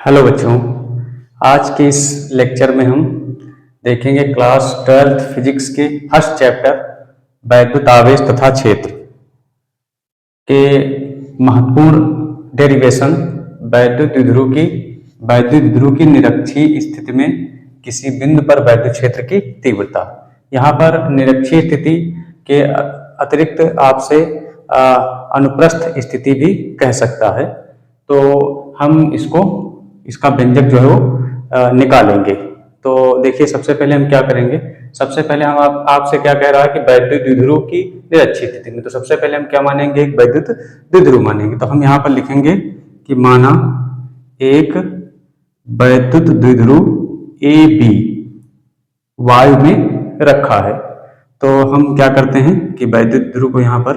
Hello बच्चों, आज के इस लेक्चर में हम देखेंगे क्लास 12th फिजिक्स के फर्स्ट चैप्टर वैद्युत आवेश तथा क्षेत्र के महत्वपूर्ण डेरिवेशन। वैद्युत विध्रुव की निरक्षीय स्थिति में किसी बिंदु पर वैद्युत क्षेत्र की तीव्रता। यहाँ पर निरक्षीय स्थिति के अतिरिक्त आपसे अनुप्रस्थ स्थिति भी कह सकता है, तो हम इसका व्यंजक जो है वो निकालेंगे। तो देखिए, सबसे पहले हम क्या करेंगे। सबसे पहले हम आपसे क्या कह रहा है कि वैद्युत द्विध्रुव की निरक्षीय स्थिति में, तो सबसे पहले हम क्या मानेंगे, एक वैद्युत द्विध्रुव मानेंगे। तो हम यहाँ पर लिखेंगे कि माना एक वैद्युत द्विध्रुव ए बी वायु में रखा है। तो हम क्या करते हैं कि वैद्युत द्विध्रुव को यहाँ पर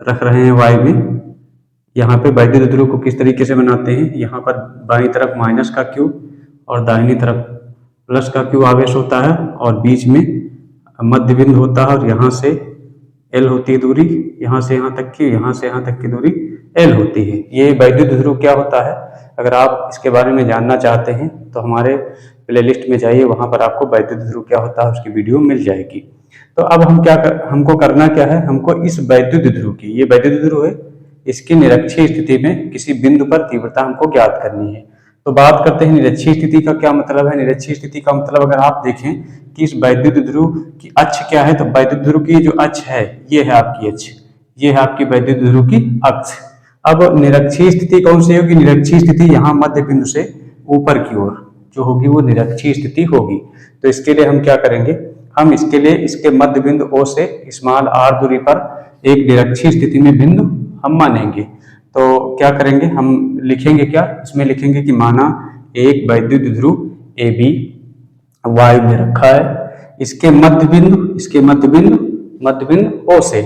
रख रहे हैं वायु में। यहाँ पे वैद्युत द्विध्रुव को किस तरीके से बनाते हैं, यहाँ पर बाईं तरफ माइनस का क्यू और दाहिनी तरफ प्लस का क्यू आवेश होता है और बीच में मध्य बिंदु होता है, और यहाँ से एल होती है दूरी, यहाँ से यहाँ तक की, यहाँ से यहाँ तक की दूरी एल होती है। ये वैद्युत द्विध्रुव क्या होता है, अगर आप इसके बारे में जानना चाहते हैं तो हमारे प्लेलिस्ट में जाइए, वहाँ पर आपको वैद्युत द्विध्रुव क्या होता है उसकी वीडियो मिल जाएगी। तो अब हमको करना क्या है, हमको इस वैद्युत द्विध्रुव की, ये वैद्युत द्विध्रुव है, इसकी निरक्षीय स्थिति में किसी बिंदु पर तीव्रता हमको ज्ञात करनी है। तो बात करते हैं निरक्षीय स्थिति का क्या मतलब है। निरक्षीय स्थिति का मतलब अगर आप देखें कि इस वैद्युत द्विध्रुव की अक्ष क्या है, तो वैद्युत द्विध्रुव की जो अक्ष है ये है आपकी अक्ष, ये है आपकी वैद्युत द्विध्रुव की अक्ष। अब निरक्षीय स्थिति कौन सी होगी, निरक्षीय स्थिति यहाँ मध्य बिंदु से ऊपर की ओर जो होगी वो निरक्षीय स्थिति होगी। तो इसके लिए हम क्या करेंगे, हम इसके लिए इसके मध्य बिंदु O से स्मॉल r दूरी पर एक निरक्षीय स्थिति में बिंदु हम मानेंगे। तो क्या करेंगे, हम लिखेंगे क्या, इसमें लिखेंगे कि माना एक वैद्युत द्विध्रुव ए बी वायु में रखा है, इसके मध्य बिंदु O से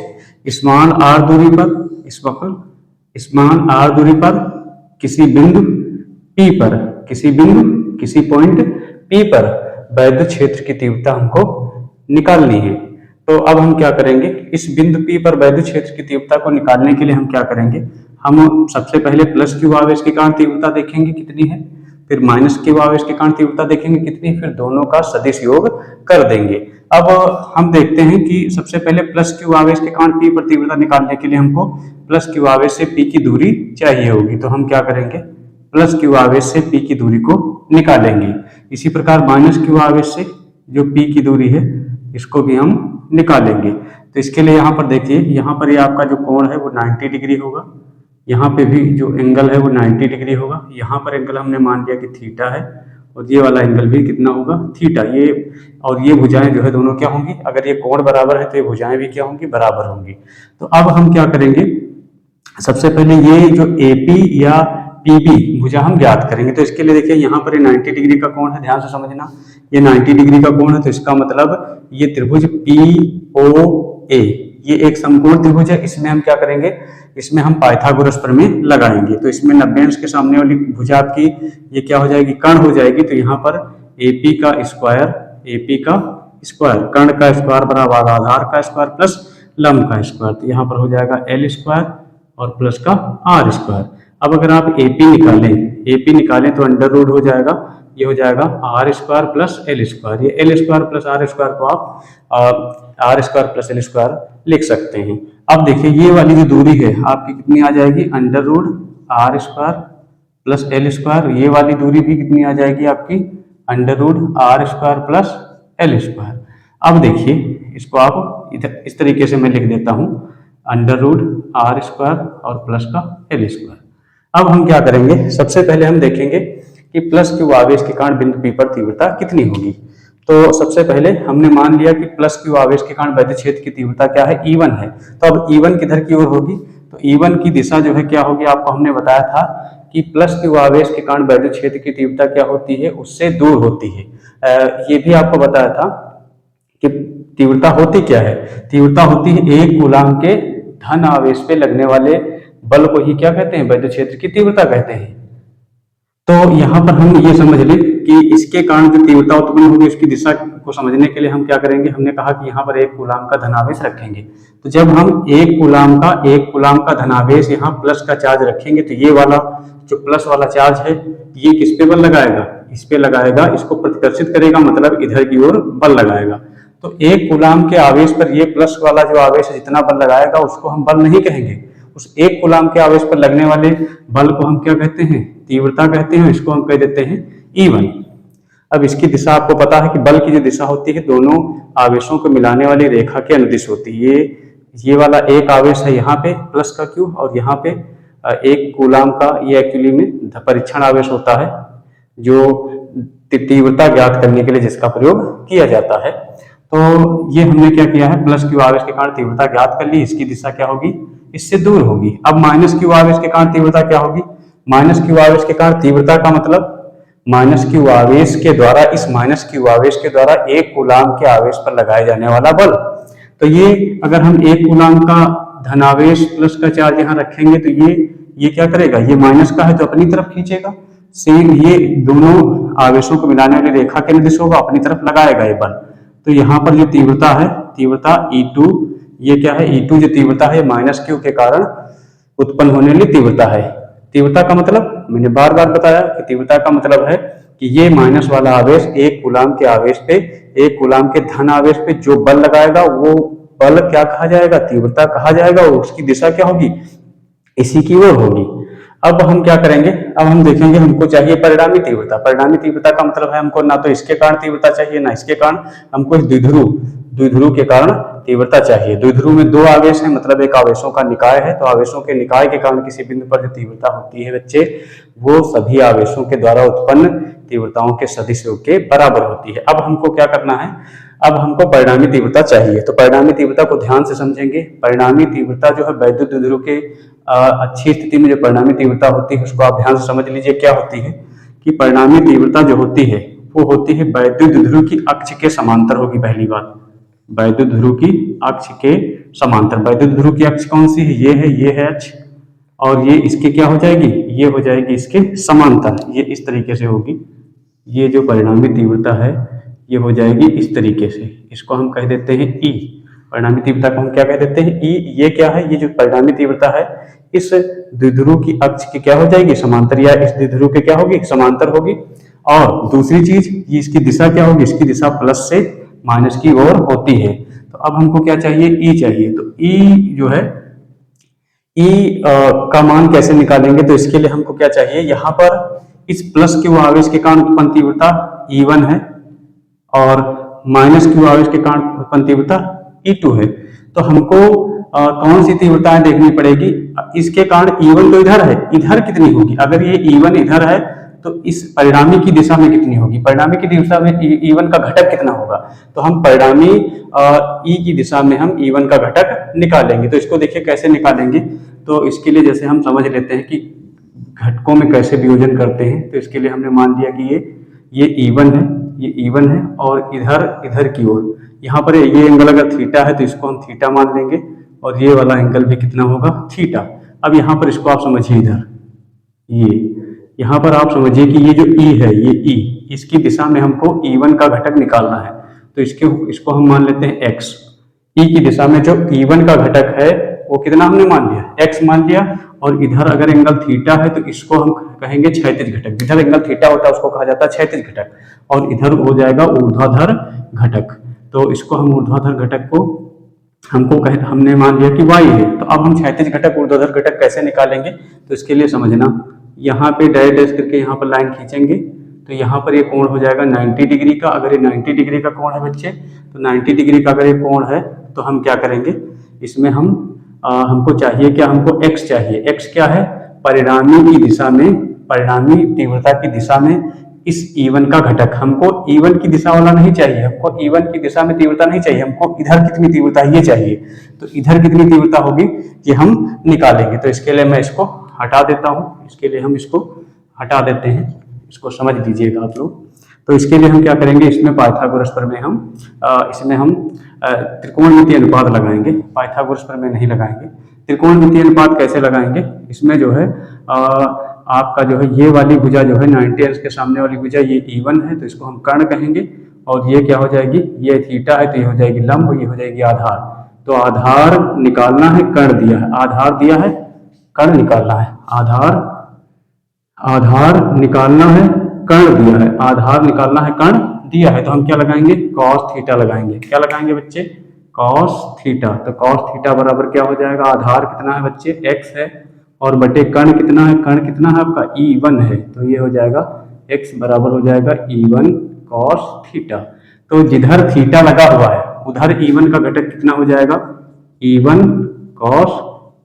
स्मॉल r दूरी पर किसी पॉइंट P पर वैद्युत क्षेत्र की तीव्रता हमको निकालनी है। तो अब हम क्या करेंगे, इस बिंदु P पर वैद्युत क्षेत्र की तीव्रता को निकालने के लिए हम क्या करेंगे, हम सबसे पहले प्लस क्यू आवेश के कारण तीव्रता देखेंगे कितनी है, फिर माइनस क्यू आवेश के कारण तीव्रता देखेंगे कितनी, फिर दोनों का सदिश योग कर देंगे। अब हम देखते हैं कि सबसे पहले प्लस क्यू आवेश के कारण P पर तीव्रता निकालने के लिए हमको प्लस क्यू आवेश से P की दूरी चाहिए होगी। तो हम क्या करेंगे, प्लस क्यू आवेश से P की दूरी को निकालेंगे। इसी प्रकार माइनस क्यू आवेश से जो P की दूरी है इसको भी हम निकालेंगे। तो इसके लिए यहाँ पर देखिए, यहाँ पर ये आपका जो कोण है वो 90 डिग्री होगा, यहाँ पे भी जो एंगल है वो 90 डिग्री होगा। यहाँ पर एंगल हमने मान लिया कि थीटा है, और ये वाला एंगल भी कितना होगा, थीटा। ये और ये भुजाएं जो है दोनों क्या होंगी, अगर ये कोण बराबर है तो ये भुजाएं भी क्या होंगी, बराबर होंगी। तो अब हम क्या करेंगे, सबसे पहले ये जो AP या PB भुजा हम ज्ञात करेंगे। तो इसके लिए देखिए, यहाँ पर ये 90 डिग्री का कोण है, ध्यान से समझना, ये 90 डिग्री का कोण है। तो इसका मतलब ये त्रिभुज POA ये एक समकोण त्रिभुज है। इसमें हम क्या करेंगे, इसमें हम पाइथागोरस प्रमेय लगाएंगे। तो इसमें 90 अंश के सामने वाली भुजा आपकी ये क्या हो जाएगी, कर्ण हो जाएगी। तो यहाँ पर AP का स्क्वायर कर्ण का स्क्वायर बराबर आधार का स्क्वायर प्लस लंब का स्क्वायर। तो यहाँ पर हो जाएगा L स्क्वायर और प्लस का R स्क्वायर। अब अगर आप AP निकालें तो अंडर रूट हो जाएगा, ये हो जाएगा R square plus L square. ये L square plus R square को आप R square plus L square लिख सकते हैं। अब देखिए, ये वाली जो दूरी है आपकी कितनी आ जाएगी, under root R square plus L square. ये वाली दूरी भी कितनी आ जाएगी आपकी, under root R square plus L square. अब देखिए, इसको आप इधर इस तरीके से मैं लिख देता हूँ, अंडर रूट R स्क्वायर और प्लस का L स्क्वायर। अब हम क्या करेंगे, सबसे पहले हम देखेंगे कि प्लस क्यू आवेश के कारण बिंदु P पर तीव्रता कितनी होगी। तो सबसे पहले हमने मान लिया कि प्लस क्यू आवेश के कारण वैद्युत क्षेत्र की तीव्रता क्या है, E1 है। तो अब E1 किधर की ओर होगी, तो E1 की दिशा जो है क्या होगी, आपको हमने बताया था कि प्लस क्यू आवेश के कारण वैद्युत क्षेत्र की तीव्रता क्या होती है, उससे दूर होती है। ये भी आपको बताया था कि तीव्रता होती क्या है, तीव्रता होती है एक कूलाम के धन आवेश पे लगने वाले बल को ही क्या कहते हैं, वैद्युत क्षेत्र की तीव्रता कहते हैं। तो यहाँ पर हम ये समझ लें कि इसके कारण जो तीव्रता उत्पन्न होगी उसकी दिशा को समझने के लिए हम क्या करेंगे, हमने कहा कि यहाँ पर एक कूलाम का धनावेश रखेंगे। तो जब हम एक कूलाम का धनावेश यहाँ प्लस का चार्ज रखेंगे तो ये वाला जो प्लस वाला चार्ज है ये किस पे बल लगाएगा, इस पे लगाएगा, इसको प्रतिकर्षित करेगा, मतलब इधर की ओर बल लगाएगा। तो एक कूलाम के आवेश पर ये प्लस वाला जो आवेश है जितना बल लगाएगा उसको हम बल नहीं कहेंगे, उस एक कूलाम के आवेश पर लगने वाले बल को हम क्या कहते हैं, तीव्रता कहते हैं, इसको हम कह देते हैं E1। अब इसकी दिशा आपको पता है कि बल की जो दिशा होती है दोनों आवेशों को मिलाने वाली रेखा के अनुदिश होती है। ये वाला एक आवेश है यहाँ पे प्लस का Q, और यहाँ पे एक कूलाम का ये एक्चुअली में परीक्षण आवेश होता है जो तीव्रता ज्ञात करने के लिए जिसका प्रयोग किया जाता है। तो ये हमने क्या किया है, प्लस Q आवेश के कारण तीव्रता ज्ञात कर ली, इसकी दिशा क्या होगी, इससे दूर होगी। अब माइनस Q आवेश के कारण तीव्रता क्या होगी, माइनस Q आवेश के कारण तीव्रता का मतलब माइनस Q आवेश के द्वारा, इस माइनस Q आवेश के द्वारा एक कूलाम के आवेश पर लगाए जाने वाला बल। तो ये अगर हम एक कूलाम का धनावेश प्लस का चार्ज यहाँ रखेंगे तो ये क्या करेगा, ये माइनस का है तो अपनी तरफ खींचेगा, सेम ये दोनों आवेशों को मिलाने वाली रेखा के निर्देश होगा, अपनी तरफ लगाएगा ये बल। तो यहाँ पर जो तीव्रता है, तीव्रता E2, ये क्या है, E2 जो तीव्रता है माइनस Q के कारण उत्पन्न होने वाली तीव्रता है। तीव्रता का मतलब मैंने बार बार बताया कि तीव्रता का मतलब है कि ये माइनस वाला आवेश एक कूलाम के आवेश पे, एक कूलाम के धन आवेश पे जो बल लगाएगा वो बल क्या कहा जाएगा, तीव्रता कहा जाएगा, और उसकी दिशा क्या होगी, इसी की ओर होगी। अब हम क्या करेंगे, अब हम देखेंगे हमको चाहिए परिणामी तीव्रता। परिणामी तीव्रता का मतलब है हमको ना तो इसके कारण तीव्रता चाहिए ना इसके कारण, हमको इस द्विध्रुव के कारण तीव्रता चाहिए। द्विध्रुव में दो आवेश हैं, मतलब एक आवेशों का निकाय है, तो आवेशों के निकाय के कारण किसी बिंदु पर जो तीव्रता होती है बच्चे, वो सभी आवेशों के द्वारा उत्पन्न तीव्रताओं के सदिश योग के बराबर होती है। अब हमको क्या करना है, अब हमको परिणामी तीव्रता चाहिए। तो परिणामी तीव्रता को ध्यान से समझेंगे। परिणामी तीव्रता जो है वैद्युत द्विध्रुव के अच्छी स्थिति में जो परिणामी तीव्रता होती है उसको आप ध्यान से समझ लीजिए। क्या होती है कि परिणामी तीव्रता जो होती है वो होती है वैद्युत द्विध्रुव की अक्ष के समांतर होगी। पहली बात, वैद्युत ध्रुव की अक्ष के समांतर। वैद्युत ध्रुव की अक्ष कौन सी है, ये है अक्ष, और ये इसके क्या हो जाएगी, ये हो जाएगी इसके समांतर, ये इस तरीके से होगी। ये जो परिणामी तीव्रता है ये हो जाएगी इस तरीके से, इसको हम कह देते हैं E। परिणामी तीव्रता को हम क्या कह देते हैं, E। ये क्या है, ये जो परिणामी तीव्रता है इस द्विध्रुव की अक्ष की क्या हो जाएगी, समांतर, या इस द्विध्रुव के क्या होगी, समांतर होगी। और दूसरी चीज, ये इसकी दिशा क्या होगी, इसकी दिशा प्लस से माइनस की ओर होती है। तो अब हमको क्या चाहिए, E चाहिए। तो E जो है, E का मान कैसे निकालेंगे, तो इसके लिए हमको क्या चाहिए, यहाँ पर इस प्लस Q आवेश के कारण उत्पन्न तीव्रता E1 है और माइनस Q आवेश के कारण उत्पन्न तीव्रता E2 है। तो हमको कौन सी तीव्रताएं देखनी पड़ेगी, इसके कारण E1 तो इधर है, इधर कितनी होगी, अगर ये E1 इधर है तो इस परिणामी की दिशा में कितनी होगी, परिणामी की दिशा में E1 का घटक कितना होगा। तो हम परिणामी E की दिशा में हम E1 का घटक निकालेंगे। तो इसको देखिए कैसे निकालेंगे, तो इसके लिए जैसे हम समझ लेते हैं कि घटकों में कैसे वियोजन करते हैं। तो इसके लिए हमने मान लिया कि ये E1 है, ये E1 है, और इधर की ओर यहाँ पर ये एंगल अगर थीटा है तो इसको हम थीटा मान लेंगे, और ये वाला एंगल भी कितना होगा, थीटा। अब यहाँ पर इसको आप समझिए, इधर ये यहाँ पर आप समझिए कि ये जो E है, ये E, इसकी दिशा में हमको E1 का घटक निकालना है। तो इसको हम मान लेते हैं x। E की दिशा में जो E1 का घटक है वो कितना हमने मान लिया, x मान लिया। और इधर अगर एंगल थीटा है तो इसको हम कहेंगे क्षैतिज घटक। जिधर एंगल थीटा होता है उसको कहा जाता है क्षैतिज घटक, और इधर हो जाएगा ऊर्ध्वाधर घटक। तो इसको हम ऊर्ध्वाधर घटक को हमने मान लिया कि y है। तो अब हम क्षैतिज घटक ऊर्ध्वाधर घटक कैसे निकालेंगे, तो इसके लिए समझना, यहाँ पे डैश करके यहाँ पर लाइन खींचेंगे तो यहाँ पर ये कोण हो जाएगा 90 डिग्री का। अगर ये 90 डिग्री का कोण है बच्चे, तो 90 डिग्री का अगर ये कोण है तो हम क्या करेंगे, इसमें हमको चाहिए क्या, हमको x चाहिए। x क्या है, परिणामी की दिशा में, परिणामी तीव्रता की दिशा में इस E1 का घटक। हमको E1 की दिशा वाला नहीं चाहिए, हमको E1 की दिशा में तीव्रता नहीं चाहिए, हमको इधर कितनी तीव्रता ये चाहिए। तो इधर कितनी तीव्रता होगी कि हम निकालेंगे। तो इसके लिए मैं इसको हटा देता हूँ, इसके लिए हम इसको हटा देते हैं, इसको समझ लीजिएगा आप लोग। तो इसके लिए हम क्या करेंगे, इसमें पाइथागोरस प्रमेय इसमें हम त्रिकोणमितीय अनुपात लगाएंगे। पाइथागोरस प्रमेय नहीं लगाएंगे। त्रिकोणमितीय अनुपात कैसे लगाएंगे, इसमें जो है आपका जो है ये वाली भुजा जो है 90 अंश के सामने वाली भुजा, ये E1 है तो इसको हम कर्ण कहेंगे, और ये क्या हो जाएगी, ये थीटा है तो ये हो जाएगी लंब, ये हो जाएगी आधार। तो आधार निकालना है, कर्ण दिया है, आधार दिया है, कर्ण निकालना है। आधार आधार निकालना है, कर्ण दिया है, आधार निकालना है, कर्ण दिया है, तो हम क्या लगाएंगे, कॉस थीटा लगाएंगे। क्या लगाएंगे बच्चे, कॉस थीटा। तो कॉस थीटा बराबर क्या हो जाएगा, आधार कितना है बच्चे, x है, और बटे कर्ण कितना है, कर्ण कितना है आपका E1 है, तो ये हो जाएगा x बराबर हो जाएगा E1 कॉस थीटा। तो जिधर थीटा लगा हुआ है उधर E1 का घटक कितना हो जाएगा, E1 कॉस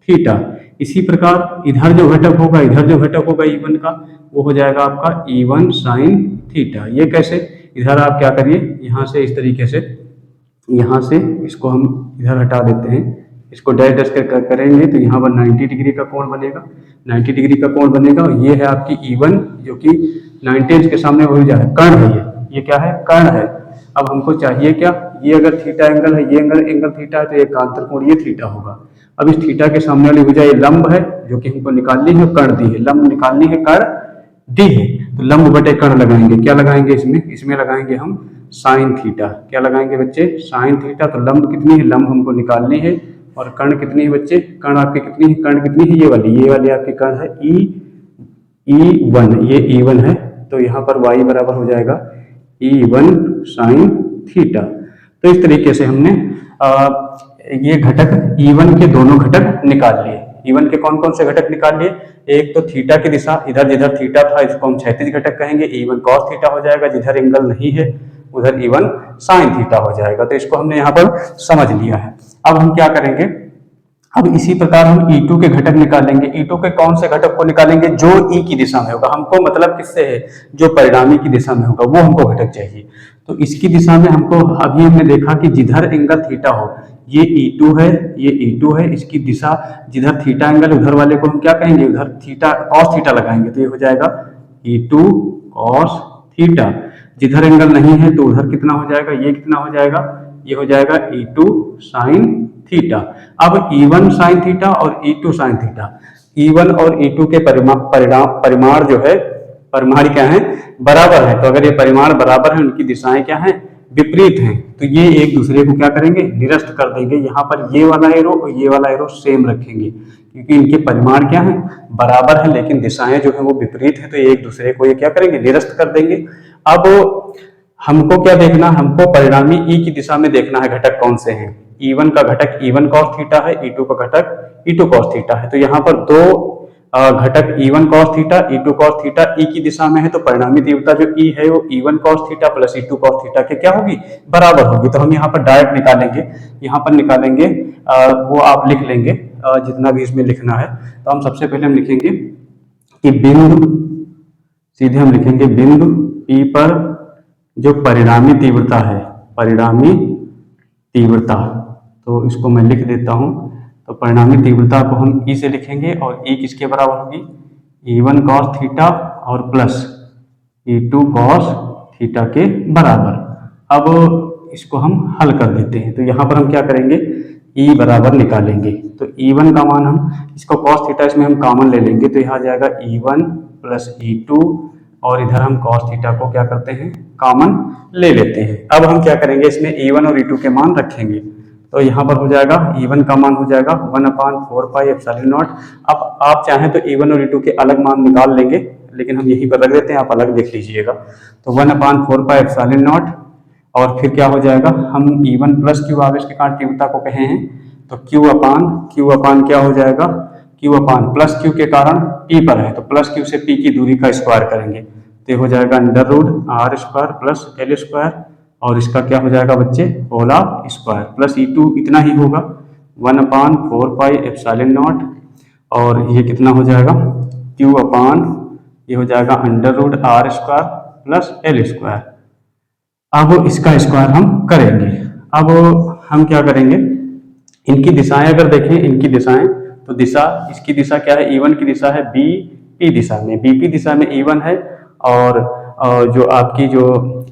थीटा। इसी प्रकार इधर जो घटक होगा, इधर जो घटक होगा E1 का, वो हो जाएगा आपका E1 साइन थीटा। ये कैसे, इधर आप क्या करिए, यहाँ से इस तरीके से, यहाँ से इसको हम इधर हटा देते हैं, इसको डैश डैश कर करेंगे तो यहाँ पर 90 डिग्री का कोण बनेगा, 90 डिग्री का कोण बनेगा। और ये है आपकी E1 जो कि 90 के सामने हो जाए, कर्ण है ये क्या है, कर्ण है। अब हमको चाहिए क्या, ये अगर थीटा एंगल है, ये एंगल थीटा है, तो एक कांतर कोण ये थीटा होगा। अब इस थीटा के सामने वाली भुजा ये लंब है जो कि हमको निकालनी है, कर्ण दी है, लंब निकालनी है, कर्ण दी है, तो लंब बटे कर्ण लगाएंगे। क्या लगाएंगे इसमें लगाएंगे हम साइन थीटा। क्या लगाएंगे बच्चे, साइन थीटा। तो लंब कितनी है, लंब हमको निकालनी है, और कर्ण कितनी है बच्चे, कर्ण आपकी कितनी है, कर्ण कितनी है, ये वाली आपकी कर्ण है E1, ये E1 है। तो यहाँ पर y बराबर हो जाएगा E1 साइन थीटा। तो इस तरीके से हमने ये घटक E1 के दोनों घटक निकाल लिए। E1 के कौन कौन से घटक निकाल लिए, एक तो थीटा की दिशा, इधर जिधर थीटा था इसको हम क्षैतिज घटक कहेंगे, E1 cos थीटा हो जाएगा, जिधर एंगल नहीं है उधर E1 साइन थीटा हो जाएगा। तो इसको हमने यहाँ पर समझ लिया है। अब हम क्या करेंगे, अब इसी प्रकार हम E2 के घटक निकालेंगे। E2 के कौन से घटक को निकालेंगे, जो E की दिशा में होगा। हमको मतलब किससे है, जो परिणामी की दिशा में होगा वो हमको घटक चाहिए। तो इसकी दिशा में हमको, अभी हमने देखा कि जिधर एंगल थीटा हो, ये E2 है, ये E2 है, इसकी दिशा जिधर थीटा एंगल उधर वाले को हम क्या कहेंगे, उधर थीटा कॉस थीटा लगाएंगे, तो ये हो जाएगा E2 कॉस थीटा। जिधर एंगल नहीं है तो उधर कितना हो जाएगा, ये कितना हो जाएगा, ये हो जाएगा E2 साइन थीटा। अब E1 साइन थीटा और E2 साइन थीटा, E1 और E2 के परिमाण जो है, परिमाण क्या है, बराबर है। तो अगर ये परिमाण बराबर है, उनकी दिशाएं क्या हैं, विपरीत हैं, तो ये एक दूसरे को क्या करेंगे, निरस्त कर देंगे। यहाँ पर ये वाला एरो और ये वाला एरो सेम रखेंगे, क्योंकि इनके परिमाण क्या है, बराबर है, लेकिन दिशाएं जो है वो विपरीत है, तो ये एक दूसरे को ये क्या करेंगे, निरस्त कर देंगे। अब हमको क्या देखना, हमको परिणामी E की दिशा में देखना है घटक कौन से हैं। E1 का घटक E1 cos थीटा है, E2 का घटक E2 cos थीटा है। तो यहाँ पर दो घटक E1 cos theta, E2 cos theta E की दिशा में है, तो परिणामी तीव्रता जो E है वो E1 cos theta plus E2 cos theta के क्या होगी, बराबर होगी। तो हम यहाँ पर डायरेक्ट निकालेंगे, यहाँ पर निकालेंगे, वो आप लिख लेंगे जितना भी इसमें लिखना है। तो हम सबसे पहले हम लिखेंगे कि बिंदु, सीधे हम लिखेंगे बिंदु P पर जो परिणामी तीव्रता है, परिणामी तीव्रता, तो इसको मैं लिख देता हूं। तो परिणामी तीव्रता को हम E से लिखेंगे, और E किसके बराबर होगी, E1 cos थीटा और प्लस E2 cos थीटा के बराबर। अब इसको हम हल कर देते हैं। तो यहाँ पर हम क्या करेंगे, E बराबर निकालेंगे। तो E1 का मान हम, इसको cos थीटा इसमें हम कॉमन ले लेंगे, तो यहाँ आ जाएगा E1 प्लस E2, और इधर हम cos थीटा को क्या करते हैं, कॉमन ले लेते हैं। अब हम क्या करेंगे, इसमें E1 और E2 के मान रखेंगे। तो यहाँ पर हो जाएगा E1 का मान हो जाएगा 1/4 पाई एप्सिलॉन नॉट। अब आप चाहें तो E1 और E2 के अलग मान निकाल लेंगे, लेकिन हम यहीं पर रख देते हैं, आप अलग देख लीजिएगा। तो 1/4 पाई एप्सिलॉन नॉट, और फिर क्या हो जाएगा, हम E1 प्लस Q आवेश के कारण तीव्रता को कहे हैं, तो Q अपान क्या हो जाएगा, Q अपान प्लस Q के कारण P पर है, तो प्लस Q से P की दूरी का स्क्वायर करेंगे, तो हो जाएगा √r² प्लस L², और इसका क्या हो जाएगा बच्चे, होला स्क्वायर, प्लस E2 इतना ही होगा 1/4 पाई एप्सिलॉन नॉट, और ये कितना हो जाएगा, Q अपान ये हो जाएगा √r² प्लस L²। अब इसका स्क्वायर हम करेंगे। अब हम क्या करेंगे, इनकी दिशाएं अगर देखें, इनकी दिशाएं, तो दिशा, इसकी दिशा क्या है, E1 की दिशा है BP दिशा में, BP दिशा में E1 है, और जो आपकी जो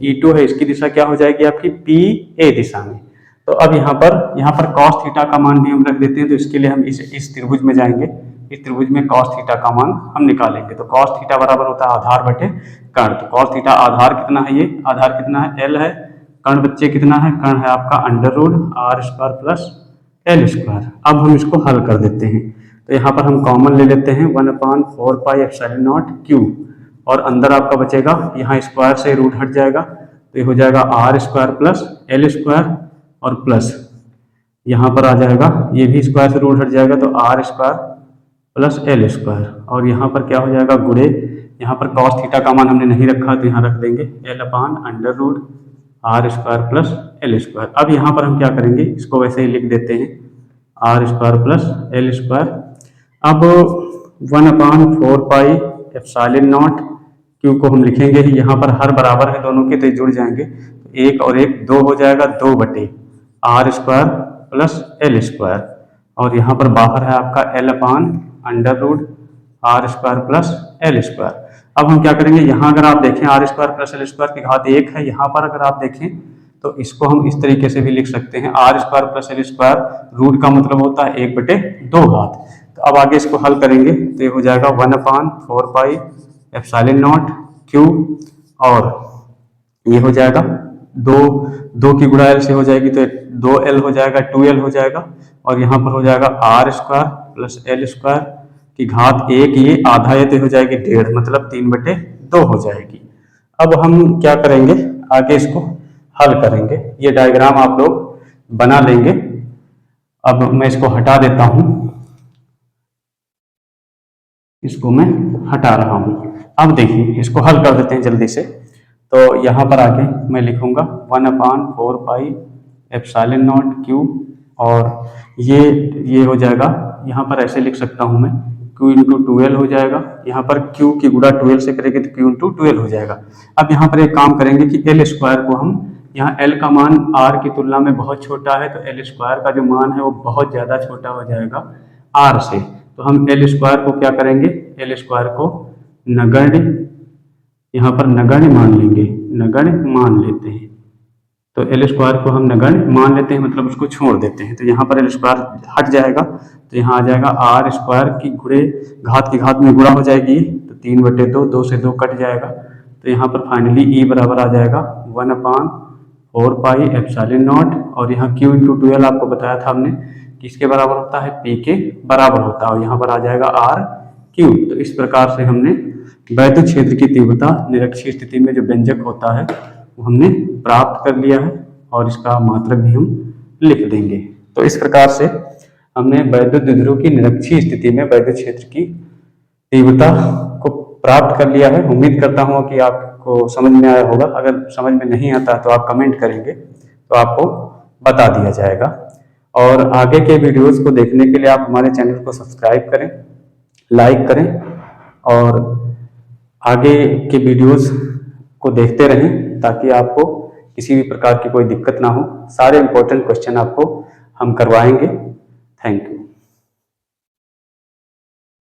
E2 है इसकी दिशा क्या हो जाएगी आपकी PA दिशा में। तो अब यहाँ पर cos थीटा का मान भी हम रख देते हैं। तो इसके लिए हम इस त्रिभुज में जाएंगे, इस त्रिभुज में cos थीटा का मान हम निकालेंगे। तो cos थीटा बराबर होता है आधार बटे कर्ण। तो cos थीटा आधार कितना है, ये आधार कितना है, L है, कर्ण बच्चे कितना है, कर्ण है आपका √r² प्लस L²। अब हम इसको हल कर देते हैं। तो यहाँ पर हम कॉमन ले लेते हैं 1/4πε0 Q, और अंदर आपका बचेगा, यहाँ स्क्वायर से रूट हट जाएगा तो ये हो जाएगा r² प्लस l² और प्लस यहाँ पर आ जाएगा, ये भी स्क्वायर से रूट हट जाएगा तो r² प्लस l², और यहाँ पर क्या हो जाएगा गुणे, यहाँ पर cos थीटा का मान हमने नहीं रखा तो यहाँ रख देंगे l/√r² प्लस l²। अब यहाँ पर हम क्या करेंगे, इसको वैसे ही लिख देते हैं r² प्लस l²। अब 1/4πε0 Q को हम लिखेंगे ही, यहाँ पर हर बराबर है दोनों के तो जुड़ जाएंगे, तो एक और एक दो हो जाएगा, 2/r² प्लस l², और यहाँ पर बाहर है आपका l/√r² प्लस l²। अब हम क्या करेंगे, यहाँ अगर आप देखें r² प्लस l² की घात 1 है, यहाँ पर अगर आप देखें तो इसको हम इस तरीके से भी लिख सकते हैं, r² प्लस l², रूट का मतलब होता है 1/2 घात। तो अब आगे इसको हल करेंगे तो ये हो जाएगा 1/4πε0 Q, और ये हो जाएगा दो की गुणा l से हो जाएगी तो 2l हो जाएगा, 2l हो जाएगा, और यहाँ पर हो जाएगा r² प्लस l² की घात 1, ये आधा ये तो हो जाएगी 1.5, मतलब 3/2 हो जाएगी। अब हम क्या करेंगे, आगे इसको हल करेंगे, ये डायग्राम आप लोग बना लेंगे। अब मैं इसको हटा देता हूं, इसको मैं हटा रहा हूं। अब देखिए इसको हल कर देते हैं जल्दी से। तो यहाँ पर आके मैं लिखूंगा 1/4πε0 Q, और ये हो जाएगा, यहाँ पर ऐसे लिख सकता हूँ मैं Q इंटू 2l हो जाएगा, यहाँ पर Q की गुणा 2l से करेंगे तो Q इंटू 2l हो जाएगा। अब यहाँ पर एक काम करेंगे कि l² को हम, यहाँ l का मान r की तुलना में बहुत छोटा है तो l² का जो मान है वो बहुत ज़्यादा छोटा हो जाएगा r से, तो हम l² को क्या करेंगे, l² को नगण्य, यहाँ पर नगण्य मान लेंगे, नगण्य मान लेते हैं। तो l² को हम नगण्य मान लेते हैं, मतलब उसको छोड़ देते हैं, तो यहाँ पर l² हट जाएगा तो यहाँ आ जाएगा r² की गुणे घात की घात में गुणा हो जाएगी तो 3/2, 2 से 2 कट जाएगा, तो यहाँ पर फाइनली e बराबर आ जाएगा 1/4πε0, और यहाँ Q इंटू 2l आपको बताया था हमने किसके बराबर होता है, P के बराबर होता है, और यहाँ पर आ जाएगा RQ। तो इस प्रकार से हमने वैद्युत क्षेत्र की तीव्रता निरक्षीय स्थिति में जो व्यंजक होता है वो हमने प्राप्त कर लिया है, और इसका मात्रक भी हम लिख देंगे। तो इस प्रकार से हमने वैद्युत द्विध्रुव की निरक्षीय स्थिति में वैद्युत क्षेत्र की तीव्रता को प्राप्त कर लिया है। उम्मीद करता हूँ कि आपको समझ में आया होगा। अगर समझ में नहीं आता तो आप कमेंट करेंगे तो आपको बता दिया जाएगा। और आगे के वीडियोस को देखने के लिए आप हमारे चैनल को सब्सक्राइब करें, लाइक करें, और आगे के वीडियोस को देखते रहें ताकि आपको किसी भी प्रकार की कोई दिक्कत ना हो। सारे इंपॉर्टेंट क्वेश्चन आपको हम करवाएंगे। Thank you.